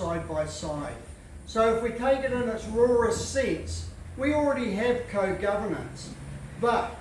side by side. So if we take it in its rawest sense, we already have co-governance. But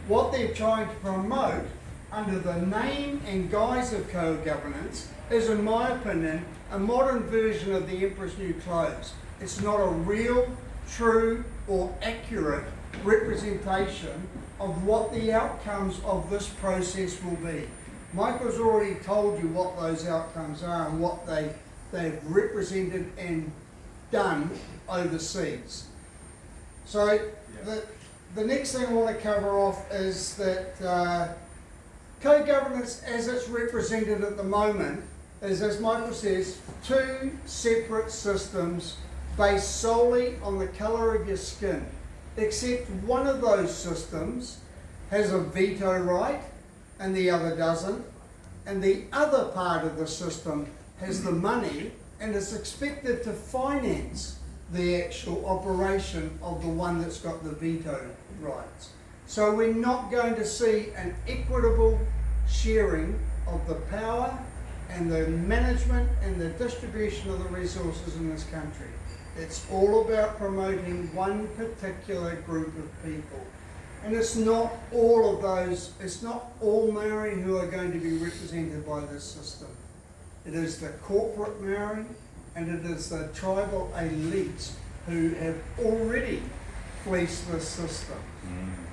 what they're trying to promote under the name and guise of co-governance is, in my opinion, a modern version of the Emperor's New Clothes. It's not a real, true, or accurate representation of what the outcomes of this process will be. Michael's already told you what those outcomes are and what they've represented and done overseas. So the next thing I want to cover off is that co-governance as it's represented at the moment is, as Michael says, two separate systems based solely on the colour of your skin, except one of those systems has a veto right and the other doesn't, and the other part of the system has the money and is expected to finance the actual operation of the one that's got the veto rights. So we're not going to see an equitable sharing of the power and the management and the distribution of the resources in this country. It's all about promoting one particular group of people. And it's not all of those, it's not all Maori who are going to be represented by this system. It is the corporate Maori and it is the tribal elites who have already fleeced this system.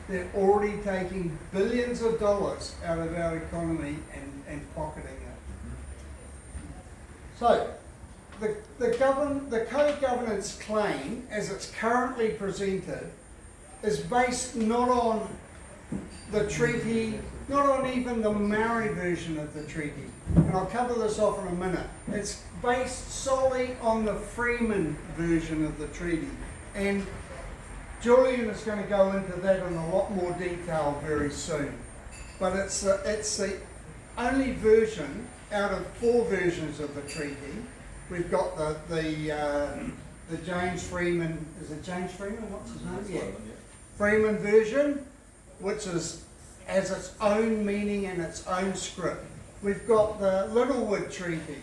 They're already taking billions of dollars out of our economy and pocketing it. So, the co-governance claim, as it's currently presented, is based not on the treaty, not on even the Maori version of the treaty. And I'll cover this off in a minute. It's based solely on the Freeman version of the treaty. And Julian is going to go into that in a lot more detail very soon. But it's the only version out of 4 versions of the treaty. We've got the James Freeman, is it James Freeman? What's his name? Yeah. Freeman version, which has its own meaning and its own script. We've got the Littlewood Treaty,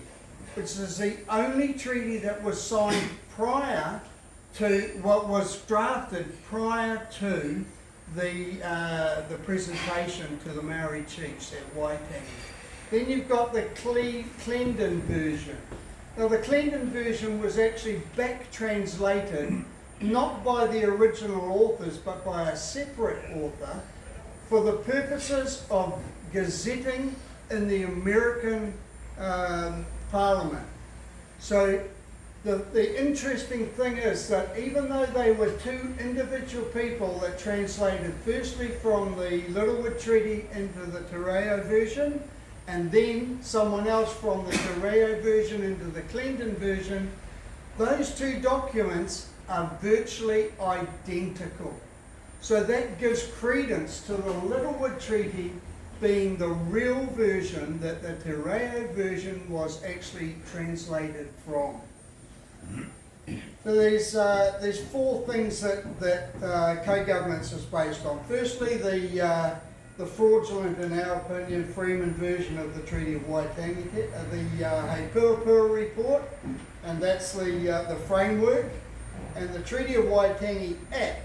which is the only treaty that was signed prior to what was drafted prior to the presentation to the Maori chiefs at Waitangi. Then you've got the Clendon version. Now the Clendon version was actually back translated not by the original authors but by a separate author for the purposes of gazetting in the American Parliament. So the interesting thing is that even though they were 2 individual people that translated firstly from the Littlewood Treaty into the Te Reo version, and then someone else from the Te Reo version into the Clendon version, those 2 documents are virtually identical. So that gives credence to the Littlewood Treaty being the real version that the Te Reo version was actually translated from. So there's 4 things that co-governance is based on. Firstly, the fraudulent, in our opinion, Freeman version of the Treaty of Waitangi, the Hei Puapua report, and that's the framework, and the Treaty of Waitangi Act,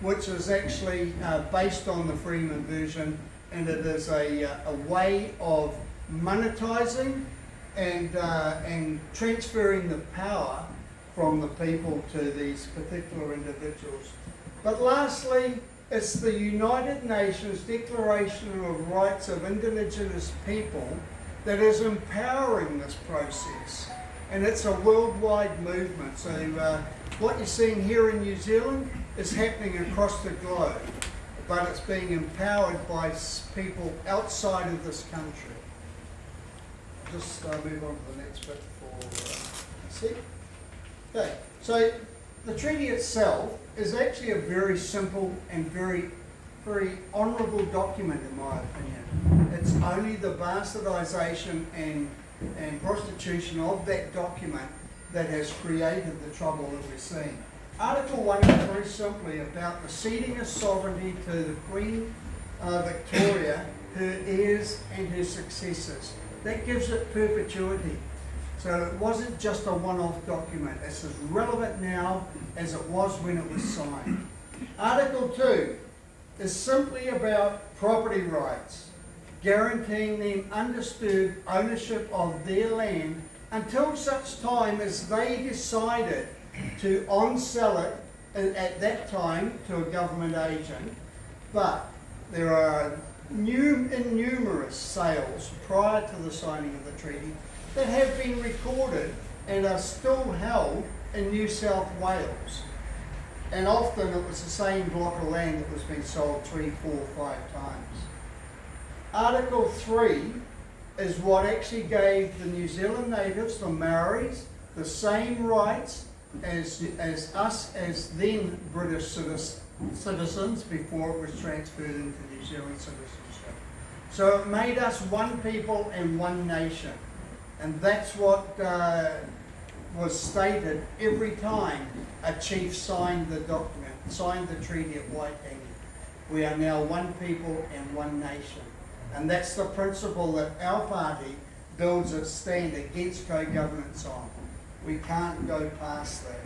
which is actually based on the Freeman version, and it is a way of monetising and transferring the power from the people to these particular individuals. But lastly, it's the United Nations Declaration of Rights of Indigenous People that is empowering this process. And it's a worldwide movement. So what you're seeing here in New Zealand is happening across the globe, but it's being empowered by people outside of this country. Just move on to the next bit see. Okay, so the treaty itself is actually a very simple and very honourable document in my opinion. It's only the bastardisation and prostitution of that document that has created the trouble that we're seeing. Article 1 is very simply about the ceding of sovereignty to the Queen Victoria, her heirs and her successors. That gives it perpetuity. So it wasn't just a one-off document. It's as relevant now as it was when it was signed. Article 2 is simply about property rights, guaranteeing them undisturbed ownership of their land until such time as they decided to on-sell it at that time to a government agent. But there are numerous sales prior to the signing of the treaty that have been recorded and are still held in New South Wales. And often it was the same block of land that was being sold 3, 4, 5 times. Article 3 is what actually gave the New Zealand natives, the Maoris, the same rights as us as then British citizens before it was transferred into New Zealand citizenship. So it made us one people and one nation. And that's what was stated every time a chief signed the document, signed the treaty at Waitangi. We are now one people and one nation. And that's the principle that our party builds its stand against co-governance on. We can't go past that.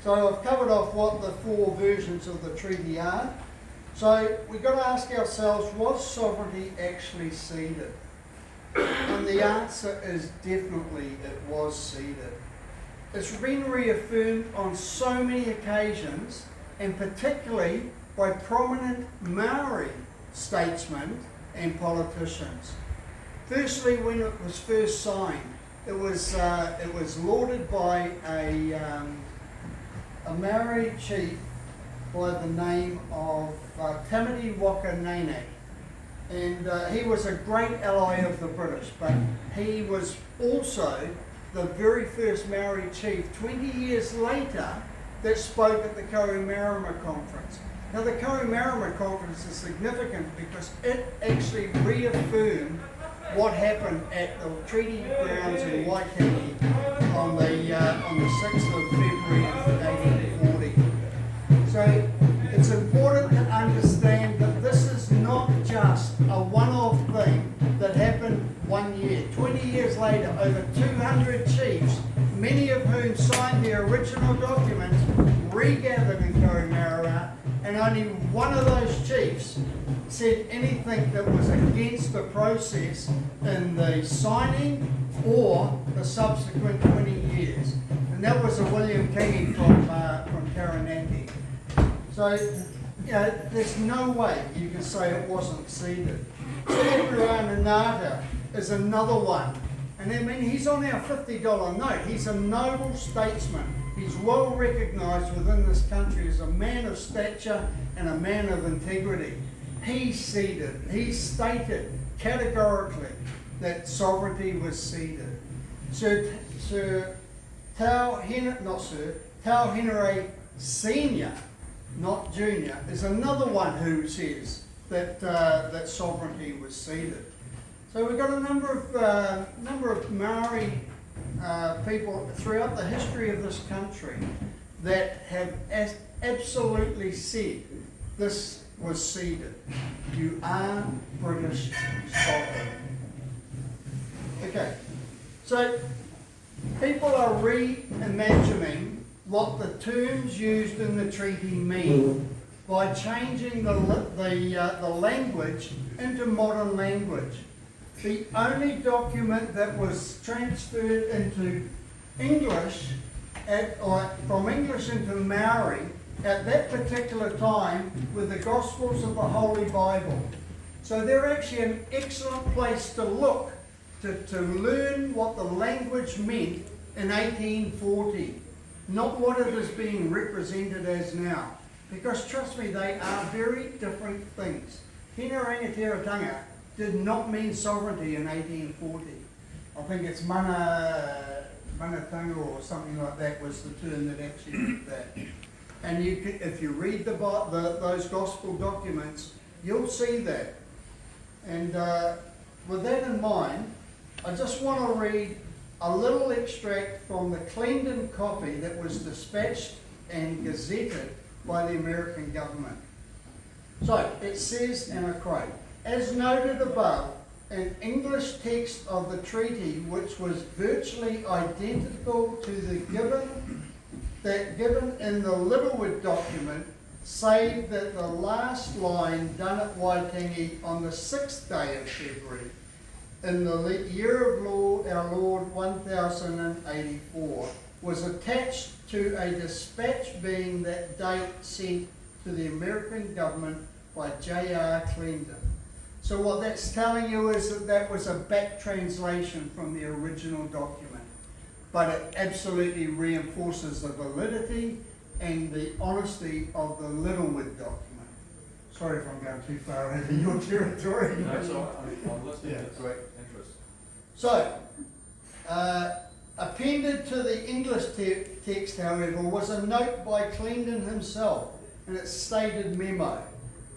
So I've covered off what the 4 versions of the treaty are. So we've got to ask ourselves, was sovereignty actually ceded? And the answer is definitely it was ceded. It's been reaffirmed on so many occasions, and particularly by prominent Maori statesmen and politicians. Firstly, when it was first signed, it was lauded by a Maori chief by the name of Tamati Waka Nene. And he was a great ally of the British, but he was also the very first Maori chief 20 years later that spoke at the Kauai-Marama Conference. Now the Kauai-Marama Conference is significant because it actually reaffirmed what happened at the treaty grounds in Waitangi on the 6th of February of 1840. So it's important to understand that this is not just a one-off thing that happened 1 year. 20 years later, over 200 chiefs, many of whom signed the original documents, regathered in Kauai-Marama, and only one of those chiefs said anything that was against the process in the signing or the subsequent 20 years. And that was a William Kingi from Taranaki. So, you know, there's no way you can say it wasn't ceded. Edward Nata is another one. And I mean, he's on our $50 note. He's a noble statesman. He's well recognised within this country as a man of stature and a man of integrity. He ceded. He stated categorically that sovereignty was ceded. Sir Tau Henare Senior, not Junior, is another one who says that that sovereignty was ceded. So we've got a number of Maori people throughout the history of this country that have absolutely said this was ceded. You are British sovereign. Okay, so people are reimagining what the terms used in the treaty mean by changing the language into modern language. The only document that was transferred into English, from English into Maori, at that particular time were the Gospels of the Holy Bible. So they're actually an excellent place to look to learn what the language meant in 1840, not what it is being represented as now. Because trust me, they are very different things. Tēnā Rangatiratanga did not mean sovereignty in 1840. I think it's manatanga or something like that was the term that actually meant that. And you can, if you read those gospel documents, you'll see that. And with that in mind, I just want to read a little extract from the Clendon copy that was dispatched and gazetted by the American government. So it says, and I quote, "As noted above, an English text of the treaty which was virtually identical to the given in the Littlewood document, save that the last line done at Waitangi on the 6th day of February in the year of our Lord 1084 was attached to a dispatch being that date sent to the American government by J.R. Clendon. So what that's telling you is that that was a back translation from the original document, but it absolutely reinforces the validity and the honesty of the Littlewood document. Sorry if I'm going too far over your territory. That's all right. I'm listening with great interest. So, appended to the English text, however, was a note by Clendon himself in its stated memo.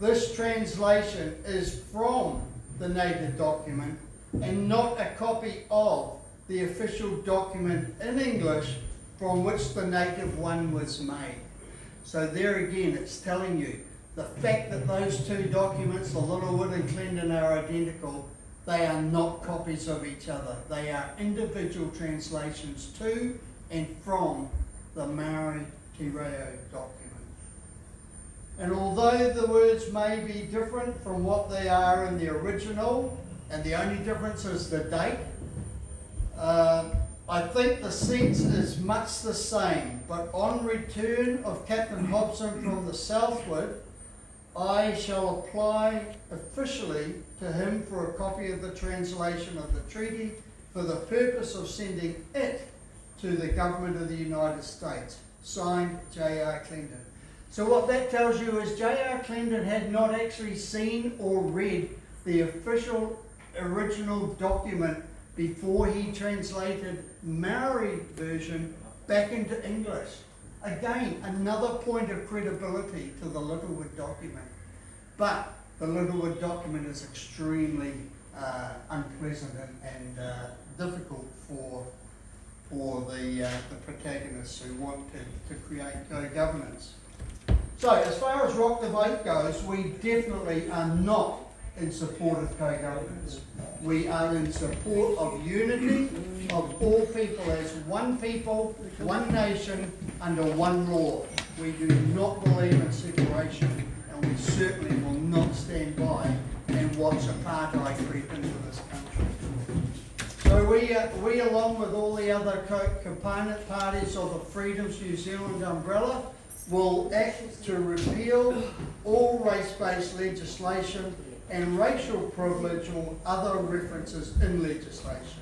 This translation is from the native document and not a copy of the official document in English from which the native one was made. So there again, it's telling you the fact that those two documents, the Littlewood and Clendon, are identical, they are not copies of each other. They are individual translations to and from the Maori Te Reo document. And although the words may be different from what they are in the original, and the only difference is the date, I think the sense is much the same. But on return of Captain Hobson from the southward, I shall apply officially to him for a copy of the translation of the treaty for the purpose of sending it to the government of the United States. Signed, J.R. Clendon. So what that tells you is J.R. Clendon had not actually seen or read the official original document before he translated Maori version back into English. Again, another point of credibility to the Littlewood document. But the Littlewood document is extremely unpleasant and difficult for the protagonists who want to create co-governance. So, as far as Rock the Vote goes, we definitely are not in support of co-governance. We are in support of unity of all people as one people, one nation, under one law. We do not believe in separation, and we certainly will not stand by and watch apartheid creep into this country. So we along with all the other component parties of the Freedoms New Zealand umbrella, will act to repeal all race-based legislation and racial privilege or other references in legislation.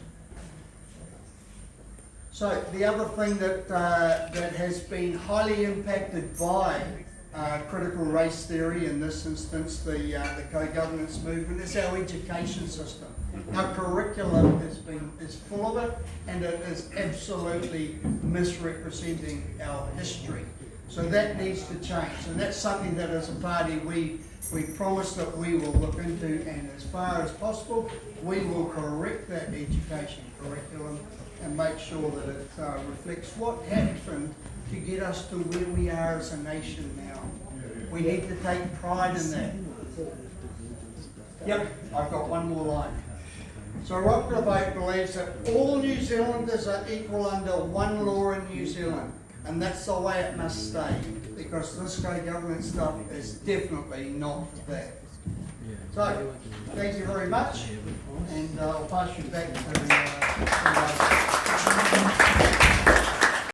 So the other thing that has been highly impacted by critical race theory, in this instance the co-governance movement, is our education system. Our curriculum is full of it, and it is absolutely misrepresenting our history. So that needs to change, and that's something that as a party we promise that we will look into, and as far as possible we will correct that education curriculum and make sure that it reflects what happened to get us to where we are as a nation now. We need to take pride in that. Yep, I've got one more line. So Rock the Vote believes that all New Zealanders are equal under one law in New Zealand. And that's the way it must stay, because this co-government stuff is definitely not that. So, thank you very much, and I'll pass you back to